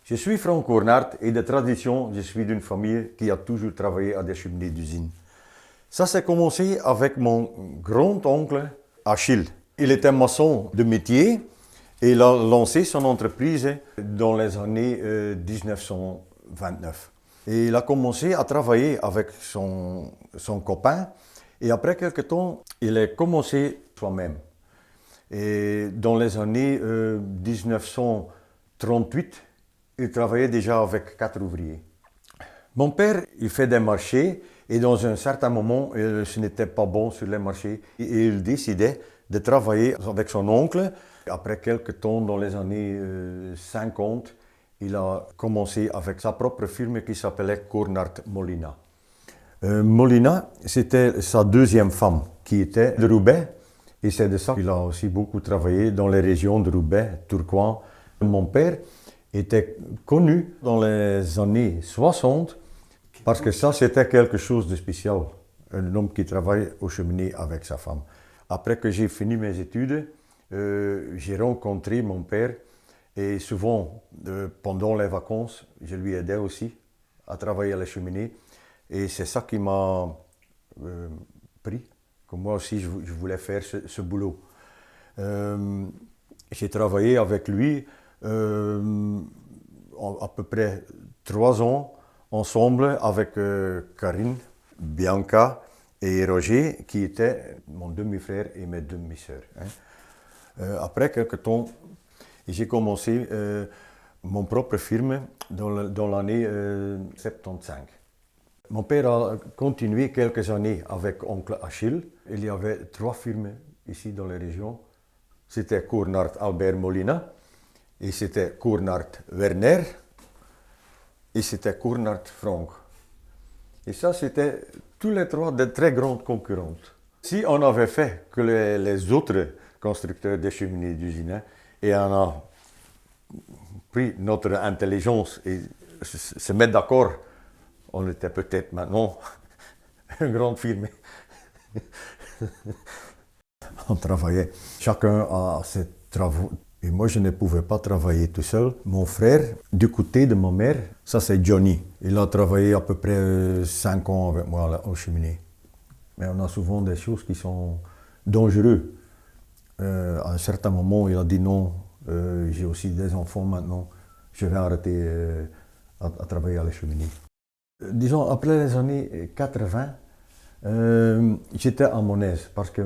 Je suis Franck Cornart et de tradition, je suis d'une famille qui a toujours travaillé à des cheminées d'usine. Ça s'est commencé avec mon grand-oncle Achille. Il était maçon de métier et il a lancé son entreprise dans les années 1929. Et il a commencé à travailler avec son copain et après quelques temps, il a commencé soi-même. Et dans les années 1938, il travaillait déjà avec 4 ouvriers. Mon père, il fait des marchés et dans un certain moment, ce n'était pas bon sur les marchés et il décidait de travailler avec son oncle. Après quelques temps, dans les années 50, il a commencé avec sa propre firme qui s'appelait Cornart Molina. Molina, c'était sa deuxième femme qui était de Roubaix et c'est de ça qu'il a aussi beaucoup travaillé dans les régions de Roubaix, Tourcoing. Mon père était connu dans les années 60 parce que ça c'était quelque chose de spécial, un homme qui travaille aux cheminées avec sa femme. Après que j'ai fini mes études, j'ai rencontré mon père et souvent pendant les vacances, je lui aidais aussi à travailler à la cheminée et c'est ça qui m'a pris, que moi aussi je voulais faire ce boulot. J'ai travaillé avec lui à peu près 3 ans ensemble avec Karine, Bianca et Roger qui étaient mon demi-frère et mes demi-sœurs. Après quelques temps, j'ai commencé mon propre firme dans l'année 75. Mon père a continué quelques années avec oncle Achille. Il y avait 3 firmes ici dans la région. C'était Cornart Albert Molina, et c'était Cornart Werner, et c'était Cornart Franck. Et ça, c'était tous les 3 de très grandes concurrentes. Si on avait fait que les autres constructeurs de cheminées d'usine, et on a pris notre intelligence et se mettre d'accord, on était peut-être maintenant une grande firme. On travaillait, chacun a ses travaux. Et moi, je ne pouvais pas travailler tout seul. Mon frère, du côté de ma mère, ça c'est Johnny. Il a travaillé à peu près 5 ans avec moi aux cheminées. Mais on a souvent des choses qui sont dangereuses. À un certain moment, il a dit non, j'ai aussi des enfants maintenant, je vais arrêter à travailler à la cheminée. Disons, après les années 80, j'étais à mon aise parce que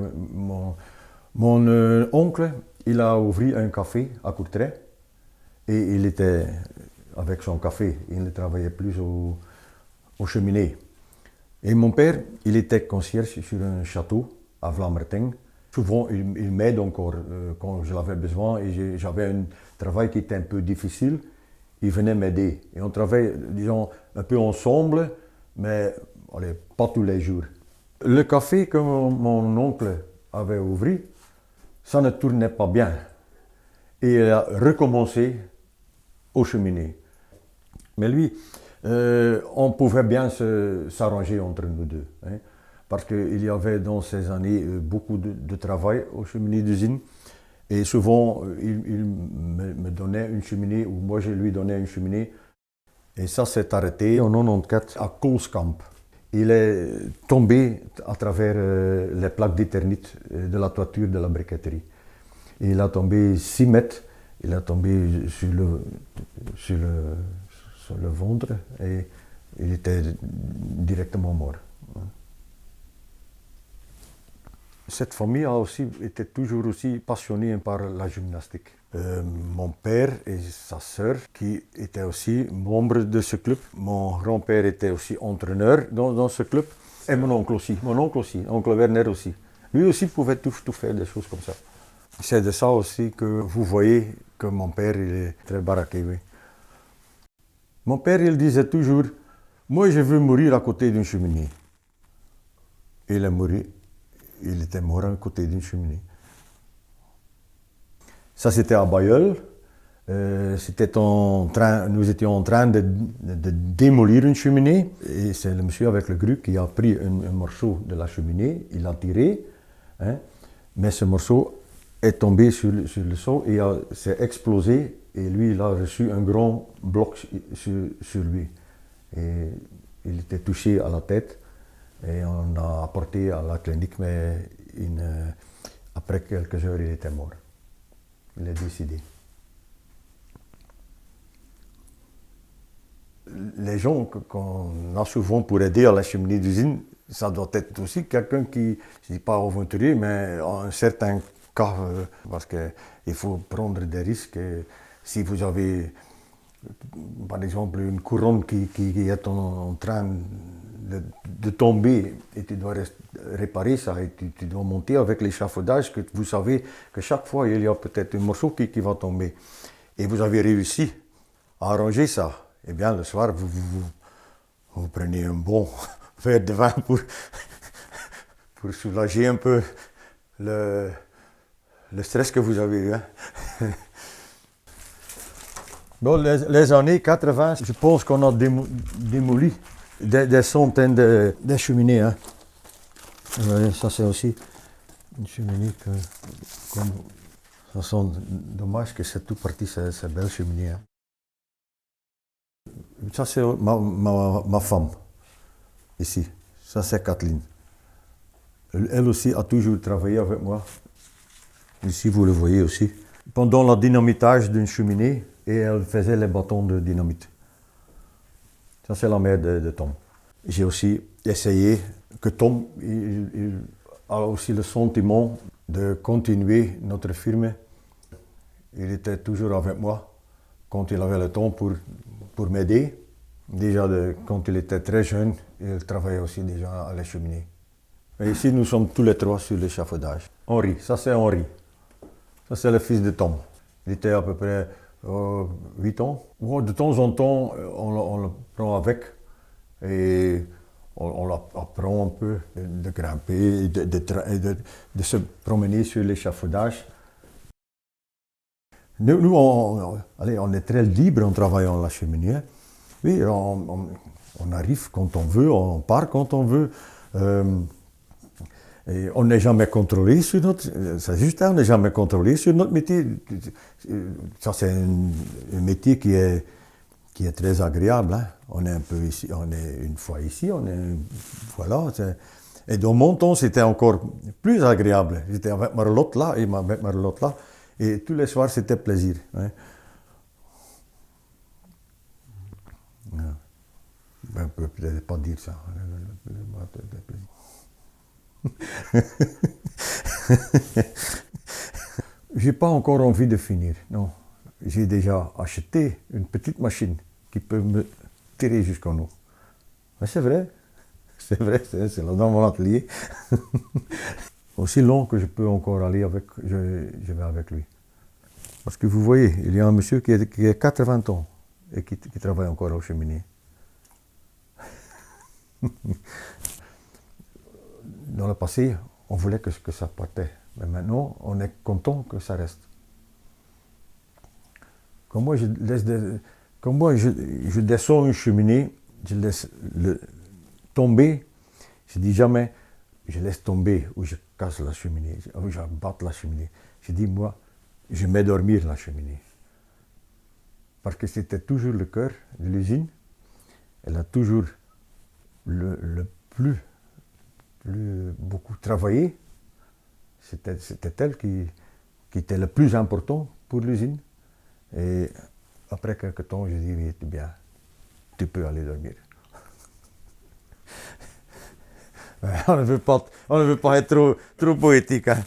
mon oncle, il a ouvert un café à Courtrai et il était avec son café, il ne travaillait plus aux cheminées. Et mon père, il était concierge sur un château à Vlamertinghe. Souvent, il m'aide encore quand je l'avais besoin et j'avais un travail qui était un peu difficile. Il venait m'aider. Et on travaillait, disons, un peu ensemble, mais allez, pas tous les jours. Le café que mon oncle avait ouvert, ça ne tournait pas bien. Et il a recommencé aux cheminées. Mais lui, on pouvait bien s'arranger entre nous deux. Hein, parce qu'il y avait dans ces années beaucoup de travail aux cheminées d'usine. Et souvent, il me donnait une cheminée, ou moi je lui donnais une cheminée. Et ça s'est arrêté en 1994 à Koolskamp. Il est tombé à travers les plaques d'éternit de la toiture de la briqueterie. Et il a tombé 6 mètres, il a tombé sur le ventre et il était directement mort. Cette famille a aussi été toujours aussi passionnée par la gymnastique. Mon père et sa sœur, qui étaient aussi membres de ce club. Mon grand-père était aussi entraîneur dans ce club. Et mon oncle aussi, oncle Werner aussi. Lui aussi pouvait tout faire, des choses comme ça. C'est de ça aussi que vous voyez que mon père il est très baraqué. Oui. Mon père il disait toujours, moi je veux mourir à côté d'une cheminée. Il est mort. Il était mort à côté d'une cheminée. Ça, c'était à Bailleul. Nous étions en train de démolir une cheminée. Et c'est le monsieur avec le grue qui a pris un morceau de la cheminée. Il l'a tiré. Hein, mais ce morceau est tombé sur le sol et s'est explosé et lui, il a reçu un grand bloc sur lui. Et il était touché à la tête et on l'a apporté à la clinique, mais après quelques heures, il était mort. Il est décédé. Les gens qu'on a souvent pour aider à la cheminée d'usine, ça doit être aussi quelqu'un qui, je ne dis pas aventurier, mais en un certain cas, parce qu'il faut prendre des risques. Et si vous avez, par exemple, une couronne qui est en train de tomber et tu dois réparer ça et tu dois monter avec l'échafaudage, que vous savez que chaque fois il y a peut-être un morceau qui va tomber. Et vous avez réussi à arranger ça. Eh bien, le soir, vous prenez un bon verre de vin pour soulager un peu le stress que vous avez eu. Hein. Bon, les années 80, je pense qu'on a démoli des centaines de cheminées. Hein. Ça, c'est aussi une cheminée ça sent dommage que c'est tout parti, ces belles cheminées. Hein. Ça, c'est ma femme, ici. Ça, c'est Kathleen. Elle aussi a toujours travaillé avec moi. Ici, vous le voyez aussi. Pendant le dynamitage d'une cheminée, et elle faisait les bâtons de dynamite. Ça, c'est la mère de Tom. J'ai aussi essayé que Tom il a aussi le sentiment de continuer notre firme. Il était toujours avec moi quand il avait le temps pour m'aider. Déjà, quand il était très jeune, il travaillait aussi déjà à la cheminée. Et ici, nous sommes tous les trois sur l'échafaudage. Henri, ça c'est Henri. Ça c'est le fils de Tom. Il était à peu près 8 ans. Bon, de temps en temps, on le prend avec et on l'apprend un peu de grimper, de se promener sur l'échafaudage. Nous on est très libre en travaillant à la cheminée. Oui, on arrive quand on veut, on part quand on veut. Et on n'est jamais contrôlé sur notre... C'est juste, on n'est jamais contrôlé sur notre métier. Ça, c'est un métier qui est très agréable. Hein. On est un peu ici, on est une fois ici, on est... Voilà. Et dans mon temps, c'était encore plus agréable. J'étais avec Marlotte là, et avec Marlotte là. Et tous les soirs, c'était plaisir. Hein. Ben, on peut peut-être pas dire ça. J'ai pas encore envie de finir, non. J'ai déjà acheté une petite machine qui peut me tirer jusqu'en haut. Mais c'est vrai, c'est là dans mon atelier. Aussi long que je peux encore aller avec, je vais avec lui. Parce que vous voyez, il y a un monsieur qui a 80 ans et qui travaille encore au cheminée. Dans le passé, on voulait que ça partait. Mais maintenant, on est content que ça reste. Quand moi, je descends une cheminée, je laisse tomber. Je dis jamais, je laisse tomber ou je casse la cheminée, ou je batte la cheminée. Je dis, moi, je mets dormir la cheminée. Parce que c'était toujours le cœur de l'usine. Elle a toujours le plus beaucoup travaillé. C'était elle qui était le plus important pour l'usine. Et après quelques temps, je dis, oui, bien, tu peux aller dormir. On ne veut pas être trop poétique. Hein.